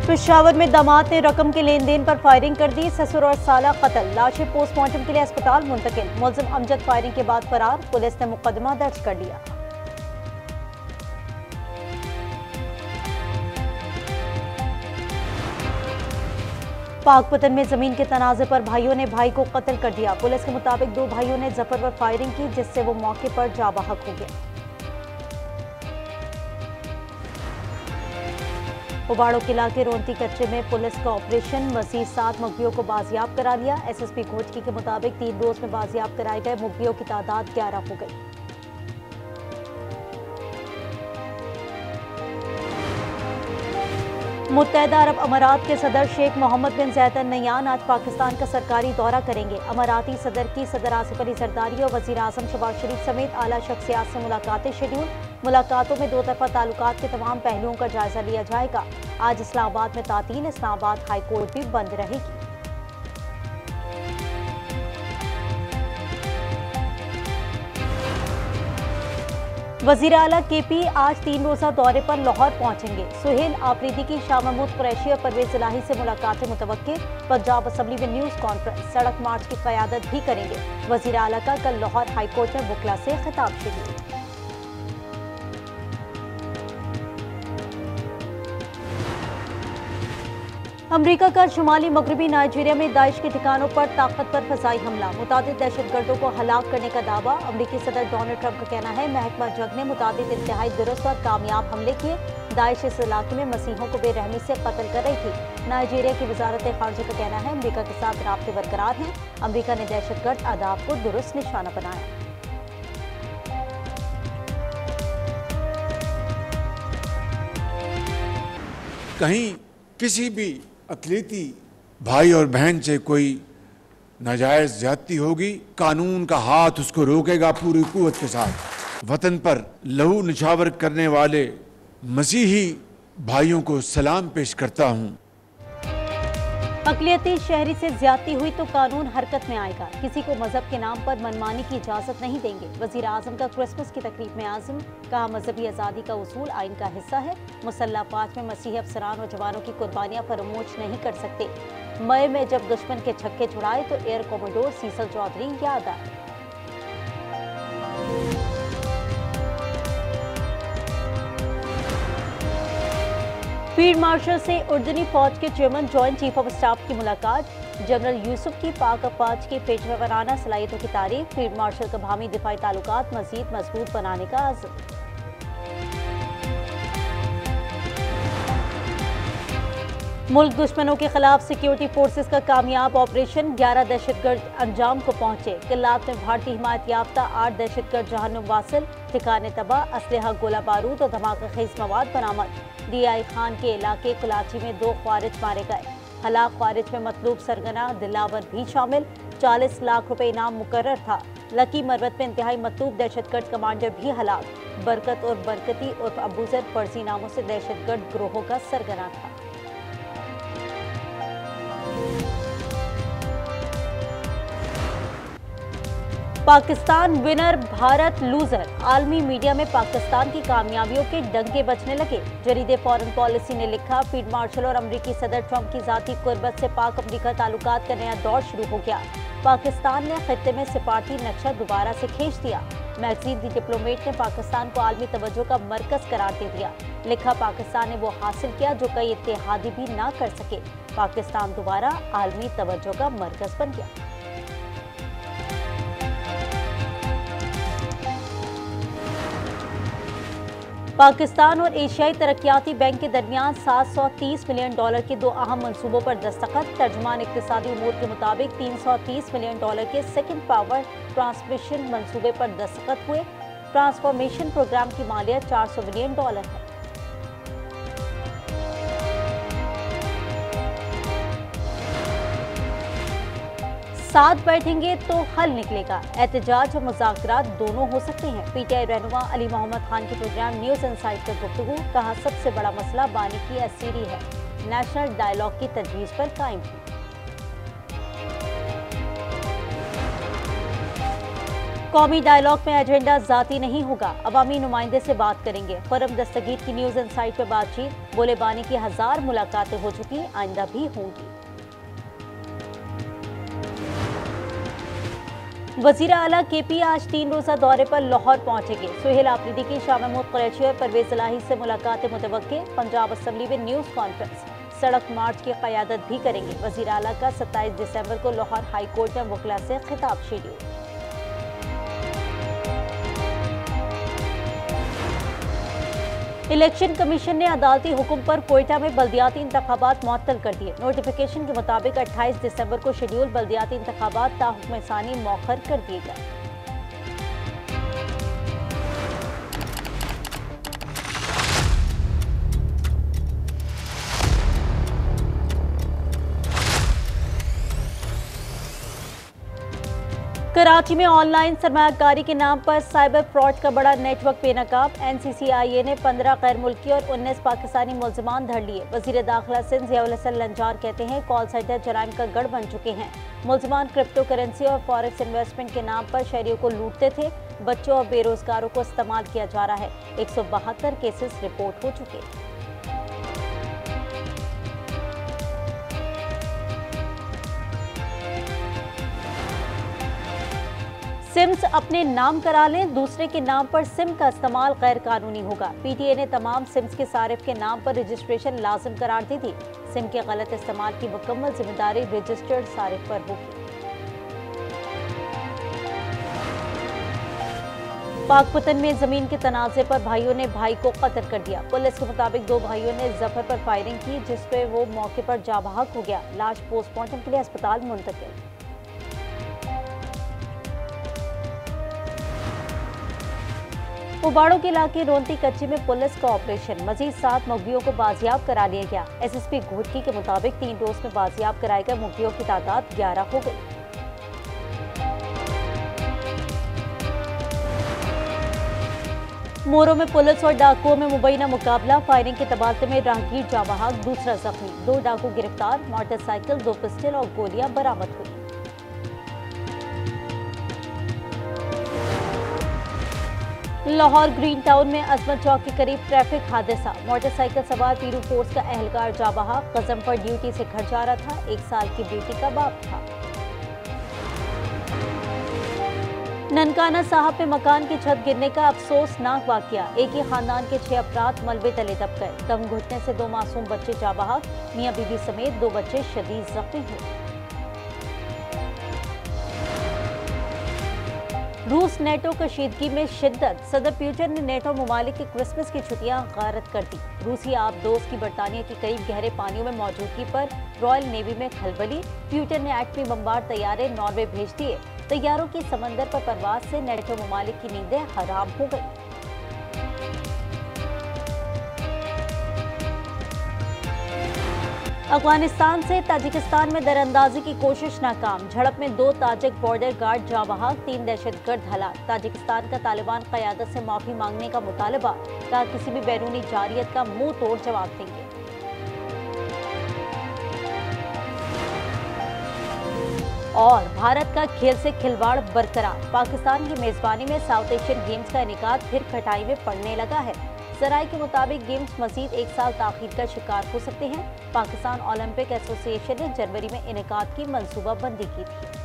पेशावर में दामाद ने रकम के लेन देन पर फायरिंग कर दी, ससुर और साला कत्ल, लाशें पोस्टमार्टम के लिए अस्पताल मुंतकिल। मुलजिम अमजद फायरिंग के बाद फरार, पुलिस ने मुकदमा दर्ज कर लिया। पाकपतन में जमीन के तनाजे पर भाइयों ने भाई को कत्ल कर दिया। पुलिस के मुताबिक दो भाइयों ने जफर पर फायरिंग की, जिससे वो मौके पर जा बहक हो गया। उबाड़ो किला के रोंती कच्चे में पुलिस का ऑपरेशन, मजीद 7 मुखबियों को बाजियाब करा लिया। SSP घोटकी के मुताबिक 3 रोज में बाजियाब कराए गए मुखबियों की तादाद 11 हो गई। मुत्तहदा अरब अमारात के सदर शेख मोहम्मद बिन ज़ायद अल नहयान आज पाकिस्तान का सरकारी दौरा करेंगे। अमाराती सदर की सदर आसिफ अली जरदारी और वज़ीर आज़म शहबाज शरीफ समेत आला शख्सियात से मुलाकातें शेड्यूल। मुलाकातों में दो तरफा ताल्लुकात के तमाम पहलुओं का जायजा लिया जाएगा। आज इस्लामाबाद में तातील, इस्लामाबाद हाई कोर्ट भी बंद रहेगी। वज़ीर आला KP आज 3 रोज़ा दौरे पर लाहौर पहुंचेंगे। सुहेल आफरीदी की शाह महमूद कुरैशी और परवेज इलाही से मुलाकातें मुतवक्किल। पंजाब असम्बली में न्यूज़ कॉन्फ्रेंस, सड़क मार्च की क़यादत भी करेंगे। वज़ीर आला का कल लाहौर हाई कोर्ट में वकला से खिताब शेड्यूल। अमरीका का शुमाली मगरबी नाइजीरिया में दाइश के ठिकानों पर ताकतवर फ़ज़ाई हमला, मुतादिद दहशतगर्दों को हलाक करने का दावा। अमरीकी सदर डोनाल्ड ट्रंप का कहना है महकमा जंग ने मुतादिद इंतहाई दुरुस्त और कामयाब हमले किए। दाइश इस इलाके में मसीहों को बेरहमी से कत्ल कर रही थी। नाइजीरिया की वजारत खारजा का कहना है अमरीका के साथ राब्ते बरकरार हैं। अमरीका ने दहशतगर्द आदाब को दुरुस्त निशाना बनाया। कहीं किसी भी अक़लीती भाई और बहन से कोई नाजायज़ ज़्यादती होगी, कानून का हाथ उसको रोकेगा पूरी कुव्वत के साथ। वतन पर लहू निछावर करने वाले मसीही भाइयों को सलाम पेश करता हूँ। अक़लियती शहरी से ज्यादती हुई तो कानून हरकत में आएगा। किसी को मजहब के नाम पर मनमानी की इजाजत नहीं देंगे। वज़ीर आज़म का क्रिसमस की तकरीब में आज़म, कहा मजहबी आज़ादी का उसूल आइन का हिस्सा है। मुसल्लह फ़ौज में मसीही अफसरान और जवानों की कुर्बानियाँ फरामोश नहीं कर सकते। मई में जब दुश्मन के छक्के छुड़ाए तो एयर कॉमोडोर सीसल चौधरी याद आए। फील्ड मार्शल से उर्दनी फौज के chairman joint chief of staff की मुलाकात। जनरल यूसुफ की पाक अफवाज की पेशेवराना सलाहियतों की तारीफ। फील्ड मार्शल का बाहमी दिफाई ताल्लुकात मजीद मजबूत बनाने का आज़म। मुल्क दुश्मनों के खिलाफ सिक्योरिटी फोर्सेस का कामयाब ऑपरेशन, 11 दहशतगर्द अंजाम को पहुंचे। किल्लात में भारतीय हिमायत याफ्ता 8 दहशतगर्द जहन्नुम वासिल, ठिकाने तबाह, असलहा गोला बारूद और धमाका खेज मवाद बरामद। DI खान के इलाके कुलाची में 2 ख्वारिज मारे गए। हलाक ख्वारिज में मतलूब सरगना दिलावर भी शामिल। 40 लाख रुपए इनाम मुकर्रर था। लकी मरवत में इंतहाई मतलूब दहशतगर्द कमांडर भी हलाक। बरकत और बरकती उर्फ अबूजर फर्जी नामों से दहशतगर्द ग्रोहों का सरगना था। पाकिस्तान विनर भारत लूजर, आलमी मीडिया में पाकिस्तान की कामयाबियों के डंके बजने लगे। जरीदे फॉरेन पॉलिसी ने लिखा फील्ड मार्शल और अमरीकी सदर ट्रंप की जाती कुर्बत से पाक अमरीका ताल्लुकात का नया दौर शुरू हो गया। पाकिस्तान ने खित्ते में सिफारती नक्शा दोबारा से खींच दिया। मैगजीन दी डिप्लोमेट ने पाकिस्तान को आलमी तवज्जो का मरकज करार दे दिया। लिखा पाकिस्तान ने वो हासिल किया जो कई इत्तेहादी भी ना कर सके। पाकिस्तान दोबारा आलमी तवज्जो का मरकज बन गया। पाकिस्तान और एशियाई तरक्याती बैंक के दरमियान $730 मिलियन के 2 अहम मंसूबों पर दस्तखत। तर्जुमान इक्तिसादी उमूर के मुताबिक $330 मिलियन के सेकंड पावर ट्रांसमिशन मंसूबे पर दस्तखत हुए। ट्रांसफॉर्मेशन प्रोग्राम की मालियत $400 मिलियन है। साथ बैठेंगे तो हल निकलेगा। एहतजाज और मुज़ाकरात दोनों हो सकते हैं। PTI रहनुमा अली मोहम्मद खान के प्रोग्राम न्यूज़ इनसाइट पर गुफ्तगू, कहा सबसे बड़ा मसला बानी की असीरी है। नेशनल डायलॉग की तजवीज़ पर कायम थी। कौमी डायलॉग में एजेंडा जाती नहीं होगा, अवामी नुमाइंदे से बात करेंगे। फरम दस्तगीर की न्यूज इनसाइट पर बातचीत, बोले बानी की 1000 मुलाकातें हो चुकी, आइंदा भी होंगी। वजीर आला KP आज 3 रोजा दौरे पर लाहौर पहुंचेंगे। सुहेल आफरीदी की शाह महमूद कुरैशी और परवेज इलाही से मुलाकातें मुतवक्के। पंजाब असम्बली में न्यूज कॉन्फ्रेंस, सड़क मार्च की क़यादत भी करेंगे। वजीर आला का 27 दिसंबर को लाहौर हाई कोर्ट में वकला से खिताब शेड्यूल। इलेक्शन कमीशन ने अदालती हुक्म पर कोयटा में बल्दियाती इंतखाबात मुअत्तल कर दिए। नोटिफिकेशन के मुताबिक 28 दिसंबर को शेड्यूल बल्दियाती इंतखाबात ताहुक्म सानी मौखर कर दिए गए। कराची में ऑनलाइन सरमायाकारी के नाम पर साइबर फ्रॉड का बड़ा नेटवर्क बेनकाब। NCCIA ने 15 गैर मुल्की और 19 पाकिस्तानी मुल्जिमान धर लिए। वजीर दाखिला सिंध ज़ियाउल हसन लंजार कहते हैं कॉल सेंटर जराइम का गढ़ बन चुके हैं। मुल्जिमान क्रिप्टो करेंसी और फॉरेक्स इन्वेस्टमेंट के नाम पर शहरियों को लूटते थे। बच्चों और बेरोजगारों को इस्तेमाल किया जा रहा है। 172 केसेस रिपोर्ट हो चुके हैं। सिम्स अपने नाम करा लें, दूसरे के नाम पर सिम का इस्तेमाल गैर कानूनी होगा। PTA ने तमाम सिम्स के सारिफ के नाम पर रजिस्ट्रेशन लाजिम करार दी थी। सिम के गलत इस्तेमाल की मुकम्मल जिम्मेदारी रजिस्टर्ड सारिफ पर होगी। पाकपतन में जमीन के तनाजे पर भाइयों ने भाई को कत्ल कर दिया। पुलिस के मुताबिक 2 भाइयों ने जफर पर फायरिंग की, जिसपे वो मौके पर जाँ बहक हो गया। लाश पोस्टमार्टम के लिए अस्पताल मुंतकिल। उबाड़ों के इलाके रोंती कच्ची में पुलिस का ऑपरेशन, मजीद 7 मुगलियों को बाजियाब करा लिया गया। SSP घोटकी के मुताबिक 3 रोज में बाजियाब कराए गए मुगलियों की तादाद 11 हो गई। मोरो में पुलिस और डाकुओं में मुबैना मुकाबला, फायरिंग के तबादले में राहगीर जाँ बहक, दूसरा जख्मी। 2 डाकू गिरफ्तार, मोटरसाइकिल, 2 पिस्टल और गोलियां बरामद हुई। लाहौर ग्रीन टाउन में अजमत चौक के करीब ट्रैफिक हादसा, मोटरसाइकिल सवार पीरू फोर्स का एहलकार जाँ बहक, कसम पर ड्यूटी से घर जा रहा था। 1 साल की बेटी का बाप था। ननकाना साहब पे मकान की छत गिरने का अफसोसनाक वाकया, एक ही खानदान के 6 अफराद मलबे तले दब गए। दम घुटने से 2 मासूम बच्चे जाँ बहक, मियां बीवी समेत 2 बच्चे शदीद जख्मी हुए। रूस नेटो कशीदगी में शिद्दत, सदर पुतिन ने नेटो ममालिक की क्रिसमस की छुट्टियां गारत कर दी। रूसी आबदोज की बरतानिया के करीब गहरे पानियों में मौजूदगी पर रॉयल नेवी में खलबली। पुतिन ने एटमी बमबार तैयारे नॉर्वे भेज दिए। तैयारों की समंदर पर परवाज से नेटो ममालिक की नींदें हराम हो गई। अफगानिस्तान से ताजिकिस्तान में दरअंदाजी की कोशिश नाकाम, झड़प में 2 ताजिक बॉर्डर गार्ड जाँ बहक, 3 दहशतगर्द हलाक। ताजिकिस्तान का तालिबान क़यादत से माफी मांगने का मुतालबा, कहा किसी भी बैरूनी जारियत का मुंह तोड़ जवाब देंगे। और भारत का खेल से खिलवाड़ बरकरार, पाकिस्तान की मेजबानी में साउथ एशियन गेम्स का इनेकाद फिर खटाई में पड़ने लगा है। जराये के मुताबिक गेम्स मजीद 1 साल ताखीर का शिकार हो सकते हैं। पाकिस्तान ओलंपिक एसोसिएशन ने जनवरी में इनेकाद की मंसूबाबंदी की थी।